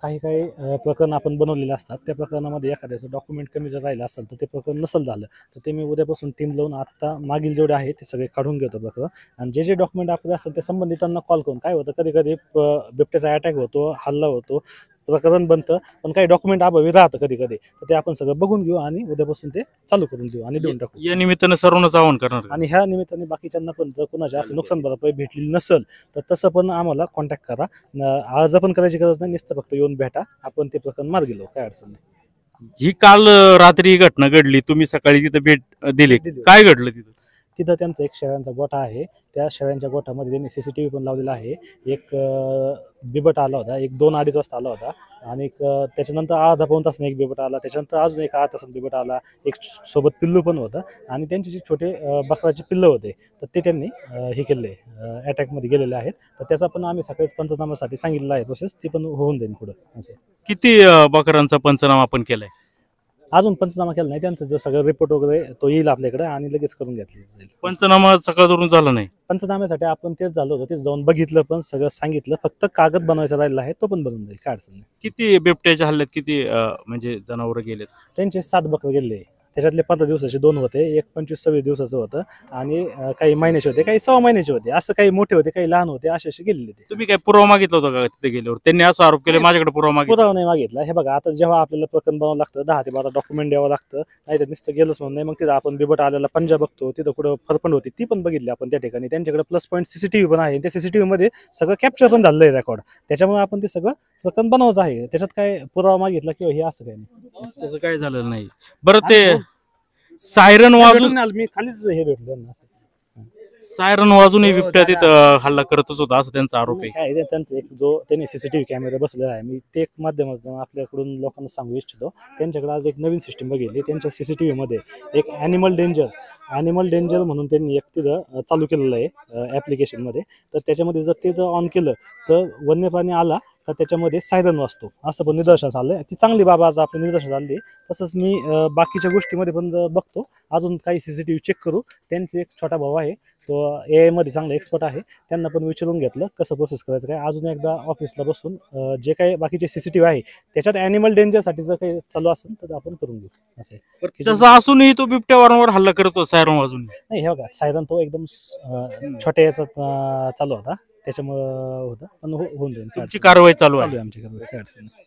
काही काही प्रकरण आपण बनवलेले असतात. त्या प्रकरणामध्ये एखाद्याचं डॉक्युमेंट कमी जर राहिलं असेल तर ते प्रकरण नसेल झालं तर ते मी उद्यापासून टीम लावून आत्ता मागील जेवढे आहे ते सगळे काढून घेतो प्रकरण. आणि जे जे डॉक्युमेंट आपले असेल ते संबंधितांना कॉल करून काय होतं कधी कधी बिबट्याचा अटॅक होतो, हल्ला होतो, प्रकरण बनतं, पण काही डॉक्युमेंट अभावी राहतं कधी कधी. तर ते आपण सगळं बघून घेऊ आणि उद्यापासून ते चालू करून देऊ आणि देऊन टाकू. या निमित्तानं सर्वांनाच आवाहन करणार का? आणि ह्या निमित्ताने बाकीच्यांना पण जर कोणाच्या असं नुकसान भरपाई भेटलेली नसेल तर तसं पण आम्हाला कॉन्टॅक्ट करा. अर्ज पण करायची गरज नाही, नुसतं फक्त येऊन भेटा, आपण ते प्रकरण मार्गी लावू, काय अडचण नाही. ही काल रात्री ही घटना घडली, तुम्ही सकाळी तिथे भेट दिली, काय घडलं तिथं? तिथं त्यांचा एक शेळ्यांचा गोठा आहे. त्या शेळ्यांच्या गोठ्यामध्ये त्यांनी CCTV पण लावलेला आहे. एक बिबट आला होता, एक 2-2:30 वाजता आला होता आणि त्याच्यानंतर अर्धा पाऊण तासाने एक बिबट आला, त्याच्यानंतर अजून एक अर्धा तासाने बिबट आला, एक सोबत पिल्लू पण होतं आणि त्यांचे जे छोटे बकराचे पिल्लं होते तर ते त्यांनी हे केले, अटॅकमध्ये गेलेले आहेत. तर त्याचा पण आम्ही सकाळीच पंचनाम्यासाठी सांगितलं आहे प्रोसेस, ती पण होऊन जाईल पुढं. असं किती बकरांचा पंचनामा आपण केलाय? अजून पंचनामा केला नाही, त्यांचं जो सगळं रिपोर्ट वगैरे तो येईल आपल्याकडे आणि लगेच करून घेतली जाईल. पंचनामा सकाळवरून झाला नाही? पंचनाम्यासाठी आपण तेच झालो होतो, तेच जाऊन बघितलं, पण सगळं सांगितलं, फक्त कागद बनवायचा राहिला आहे, तो पण बनवून जाईल, काय अडचण नाही. किती बिबट्याच्या हल्ल्यात किती म्हणजे जनावर गेलेत? त्यांचे 7 बकरे गेले, त्याच्यातले 15 दिवसाचे 2 होते, एक 25-26 दिवसाचं होतं आणि काही महिन्याचे होते, काही 6 महिन्याचे होते, असं काही मोठे होते, काही लहान होते, असे गेलेले ते. तुम्ही काय पुरावा मागितला होता का तिथे गेल्यावर? त्यांनी असं आरोप केले माझ्याकडे पुरावा मागितला. पुरावा नाही मागितला. हे बघा, आता जेव्हा आपल्याला प्रकरण बनावं लागतं 10 ते 12 डॉक्युमेंट द्यावं लागतं, नाही तर नुसतं गेलंच म्हणून नाही. मग तिथं आपण बिबट आलेला पंजा बघतो, तिथं कुठं फरफंड होती ती पण बघितली आपण त्या ठिकाणी. त्यांच्याकडे प्लस पॉईंट CCTV पण आहे, त्या CCTV मध्ये सगळं कॅप्चर पण झालेलं आहे रेकॉर्ड. त्याच्यामुळे आपण ते सगळं प्रकरण बनवायचं आहे, त्याच्यात काय पुरावा मागितला किंवा हे असं काही नाही. तसं काय झालं नाही. बरं, ते सायरन वाजून मी खालीच हे भेटलो त्यांना. सायरन वाजूनही बिबट्या तिथं हल्ला करतच होता असं त्यांचा आरोप आहे. काय आहे, त्यांचं एक जो त्यांनी CCTV कॅमेरा बसवलेला आहे, मी ते एक माध्यमातून आपल्याकडून लोकांना सांगू इच्छितो. त्यांच्याकडे आज एक नवीन सिस्टीम बघितली त्यांच्या CCTV मध्ये, एक ॲनिमल डेंजर म्हणून त्यांनी एक तिथं चालू केलेलं आहे ॲप्लिकेशनमध्ये. तर त्याच्यामध्ये जर ते ऑन केलं तर वन्य प्राणी आला तर त्याच्यामध्ये सायरन वाजतो, असं पण निदर्शनास आलं. ती चांगली बाबा आज आपल्या निदर्शनास आली. तसंच मी बाकीच्या गोष्टीमध्ये पण बघतो, अजून काही CCTV चेक करू. त्यांचे एक छोटा भाऊ आहे, तो AI मध्ये चांगला एक्सपर्ट आहे, त्यांना पण विचारून घेतलं कसं प्रोसेस करायचं काय. अजून एकदा ऑफिसला बसून जे काही बाकीचे CCTV आहे त्याच्यात ॲनिमल डेंजरसाठी जर काही चालू असेल तर आपण करून घेऊ. असं आहे. तसं असूनही तो बिबट्या वारंवार हल्ला करतो सायरन वाजून. नाही, हे बघा, सायरन तो एकदम छोट्या याचा चालू होता, त्याच्यामुळं होतं, पण होऊन जाईल. तुमची कारवाई चालू आहे? आमची कारवाई, काय अडचण नाही.